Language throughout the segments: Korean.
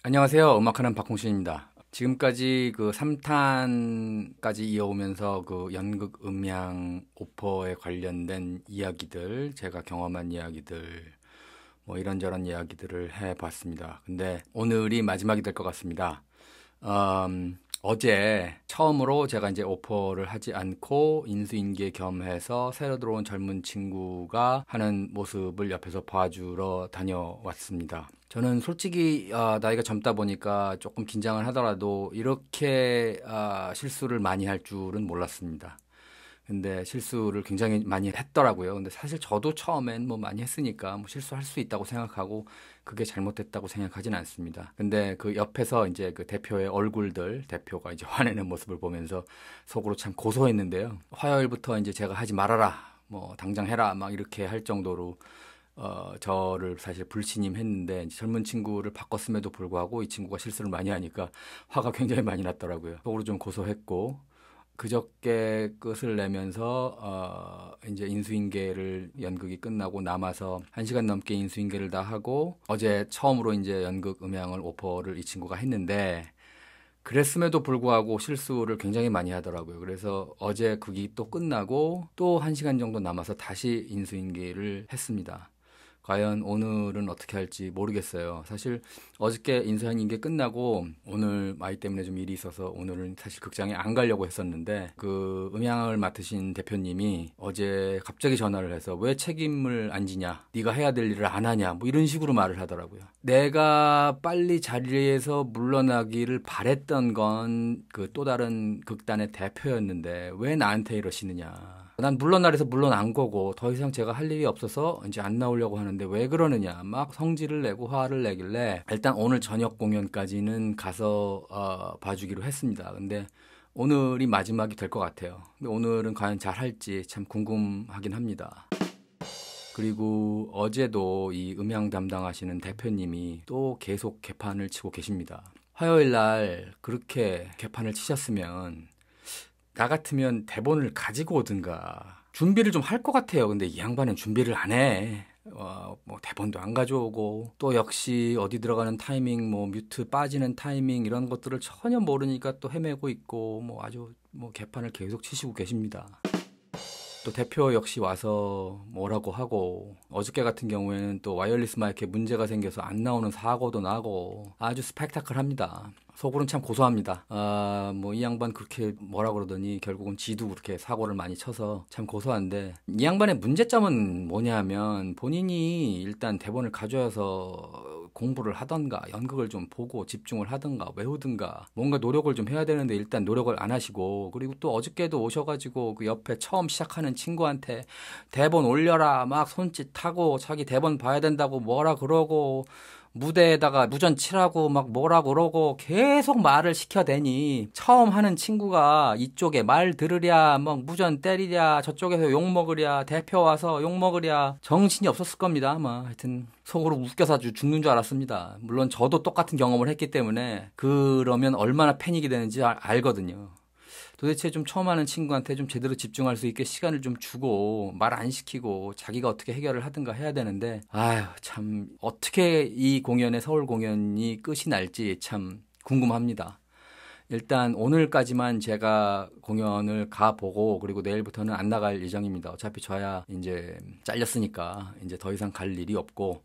안녕하세요. 음악하는 박홍신입니다. 지금까지 그 3탄까지 이어오면서 그 연극 음향 오퍼에 관련된 이야기들, 제가 경험한 이야기들, 뭐 이런저런 이야기들을 해봤습니다. 근데 오늘이 마지막이 될 것 같습니다. 어제 처음으로 제가 이제 오퍼를 하지 않고 인수인계 겸해서 새로 들어온 젊은 친구가 하는 모습을 옆에서 봐주러 다녀왔습니다. 저는 솔직히 나이가 젊다 보니까 조금 긴장을 하더라도 이렇게 실수를 많이 할 줄은 몰랐습니다. 근데 실수를 굉장히 많이 했더라고요. 근데 사실 저도 처음엔 뭐 많이 했으니까 뭐 실수할 수 있다고 생각하고 그게 잘못됐다고 생각하진 않습니다. 근데 그 옆에서 이제 그 대표의 얼굴들, 대표가 이제 화내는 모습을 보면서 속으로 참 고소했는데요. 화요일부터 이제 제가 하지 말아라, 뭐 당장 해라, 막 이렇게 할 정도로 저를 사실 불신임했는데 젊은 친구를 바꿨음에도 불구하고 이 친구가 실수를 많이 하니까 화가 굉장히 많이 났더라고요. 속으로 좀 고소했고 그저께 끝을 내면서 이제 인수인계를 연극이 끝나고 남아서 1시간 넘게 인수인계를 다 하고 어제 처음으로 이제 연극 음향을 오퍼를 이 친구가 했는데 그랬음에도 불구하고 실수를 굉장히 많이 하더라고요. 그래서 어제 그게 또 끝나고 또 1시간 정도 남아서 다시 인수인계를 했습니다. 과연 오늘은 어떻게 할지 모르겠어요. 사실 어저께 인수인계 끝나고 오늘 아이 때문에 좀 일이 있어서 오늘은 사실 극장에 안 가려고 했었는데 그 음향을 맡으신 대표님이 어제 갑자기 전화를 해서 왜 책임을 안 지냐? 네가 해야 될 일을 안 하냐? 뭐 이런 식으로 말을 하더라고요. 내가 빨리 자리에서 물러나기를 바랬던 건 그 또 다른 극단의 대표였는데 왜 나한테 이러시느냐? 난 물러나래서 물러난 거고 더 이상 제가 할 일이 없어서 이제 안 나오려고 하는데 왜 그러느냐 막 성질을 내고 화를 내길래 일단 오늘 저녁 공연까지는 가서 봐주기로 했습니다. 근데 오늘이 마지막이 될 것 같아요. 근데 오늘은 과연 잘 할지 참 궁금하긴 합니다. 그리고 어제도 이 음향 담당하시는 대표님이 또 계속 개판을 치고 계십니다. 화요일 날 그렇게 개판을 치셨으면 나 같으면 대본을 가지고 오든가 준비를 좀 할 것 같아요. 근데 이 양반은 준비를 안 해. 뭐 대본도 안 가져오고 또 역시 어디 들어가는 타이밍, 뭐 뮤트 빠지는 타이밍 이런 것들을 전혀 모르니까 또 헤매고 있고 뭐 아주 뭐 개판을 계속 치시고 계십니다. 또 대표 역시 와서 뭐라고 하고 어저께 같은 경우에는 또 와이어리스 마이크에 문제가 생겨서 안 나오는 사고도 나고 아주 스펙타클합니다. 속으로는 참 고소합니다. 뭐 이 양반 그렇게 뭐라 그러더니 결국은 지도 그렇게 사고를 많이 쳐서 참 고소한데 이 양반의 문제점은 뭐냐면 본인이 일단 대본을 가져와서 공부를 하던가 연극을 좀 보고 집중을 하던가 외우든가 뭔가 노력을 좀 해야 되는데 일단 노력을 안 하시고 그리고 또 어저께도 오셔가지고 그 옆에 처음 시작하는 친구한테 대본 올려라 막 손짓하고 자기 대본 봐야 된다고 뭐라 그러고 무대에다가 무전 치라고 막 뭐라 그러고 계속 말을 시켜대니 처음 하는 친구가 이쪽에 말 들으랴 막 무전 때리랴 저쪽에서 욕 먹으랴 대표 와서 욕 먹으랴 정신이 없었을 겁니다. 아마 하여튼 속으로 웃겨서 아주 죽는 줄 알았습니다. 물론 저도 똑같은 경험을 했기 때문에 그러면 얼마나 패닉이 되는지 알거든요. 도대체 좀 처음 하는 친구한테 좀 제대로 집중할 수 있게 시간을 좀 주고 말 안 시키고 자기가 어떻게 해결을 하든가 해야 되는데 아휴 참 어떻게 이 공연의 서울 공연이 끝이 날지 참 궁금합니다. 일단 오늘까지만 제가 공연을 가보고 그리고 내일부터는 안 나갈 예정입니다. 어차피 저야 이제 잘렸으니까 이제 더 이상 갈 일이 없고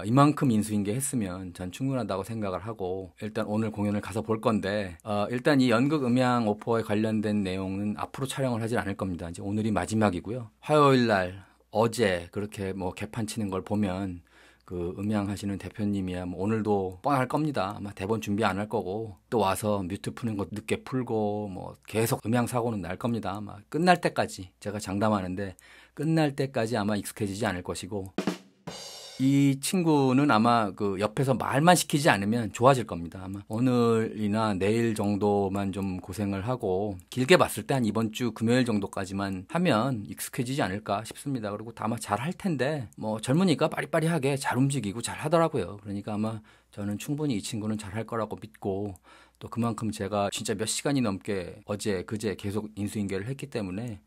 이만큼 인수인계 했으면 전 충분하다고 생각을 하고 일단 오늘 공연을 가서 볼 건데 일단 이 연극 음향 오퍼에 관련된 내용은 앞으로 촬영을 하질 않을 겁니다. 이제 오늘이 마지막이고요. 화요일 날 어제 그렇게 뭐 개판 치는 걸 보면 그 음향 하시는 대표님이야 뭐 오늘도 뻔할 겁니다. 아마 대본 준비 안 할 거고 또 와서 뮤트 푸는 거 늦게 풀고 뭐 계속 음향 사고는 날 겁니다. 아마 끝날 때까지 제가 장담하는데 끝날 때까지 아마 익숙해지지 않을 것이고 이 친구는 아마 그 옆에서 말만 시키지 않으면 좋아질 겁니다. 아마 오늘이나 내일 정도만 좀 고생을 하고 길게 봤을 때 한 이번 주 금요일 정도까지만 하면 익숙해지지 않을까 싶습니다. 그리고 아마 잘 할 텐데 뭐 젊으니까 빠리빠리하게 잘 움직이고 잘 하더라고요. 그러니까 아마 저는 충분히 이 친구는 잘 할 거라고 믿고 또 그만큼 제가 진짜 몇 시간이 넘게 어제 그제 계속 인수인계를 했기 때문에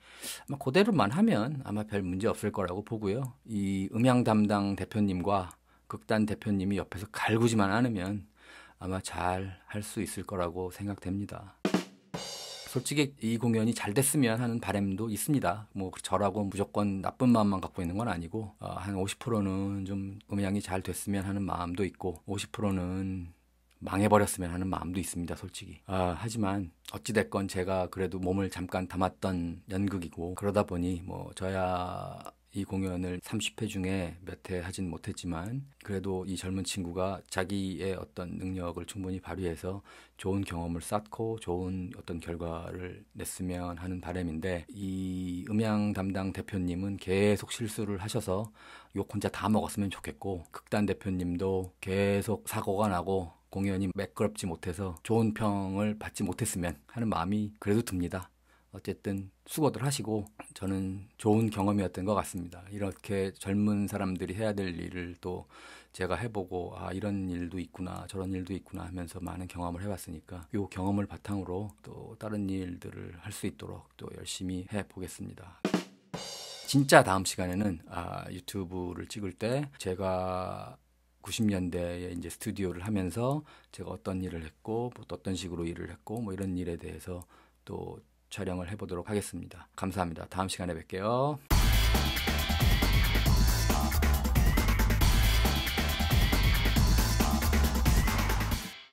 아마 그대로만 하면 아마 별 문제 없을 거라고 보고요. 이 음향 담당 대표님과 극단 대표님이 옆에서 갈구지만 않으면 아마 잘 할 수 있을 거라고 생각됩니다. 솔직히 이 공연이 잘 됐으면 하는 바람도 있습니다. 뭐 저라고 무조건 나쁜 마음만 갖고 있는 건 아니고 한 50%는 좀 음향이 잘 됐으면 하는 마음도 있고 50%는 망해버렸으면 하는 마음도 있습니다, 솔직히. 하지만 어찌됐건 제가 그래도 몸을 잠깐 담았던 연극이고 그러다 보니 뭐 저야 이 공연을 30회 중에 몇 회 하진 못했지만 그래도 이 젊은 친구가 자기의 어떤 능력을 충분히 발휘해서 좋은 경험을 쌓고 좋은 어떤 결과를 냈으면 하는 바람인데 이 음향 담당 대표님은 계속 실수를 하셔서 욕 혼자 다 먹었으면 좋겠고 극단 대표님도 계속 사고가 나고 공연이 매끄럽지 못해서 좋은 평을 받지 못했으면 하는 마음이 그래도 듭니다. 어쨌든 수고들 하시고 저는 좋은 경험이었던 것 같습니다. 이렇게 젊은 사람들이 해야 될 일을 또 제가 해보고 이런 일도 있구나 저런 일도 있구나 하면서 많은 경험을 해봤으니까 이 경험을 바탕으로 또 다른 일들을 할 수 있도록 또 열심히 해보겠습니다. 진짜 다음 시간에는 유튜브를 찍을 때 제가 90년대에 이제 스튜디오를 하면서 제가 어떤 일을 했고 또 어떤 식으로 일을 했고 뭐 이런 일에 대해서 또 촬영을 해보도록 하겠습니다. 감사합니다. 다음 시간에 뵐게요.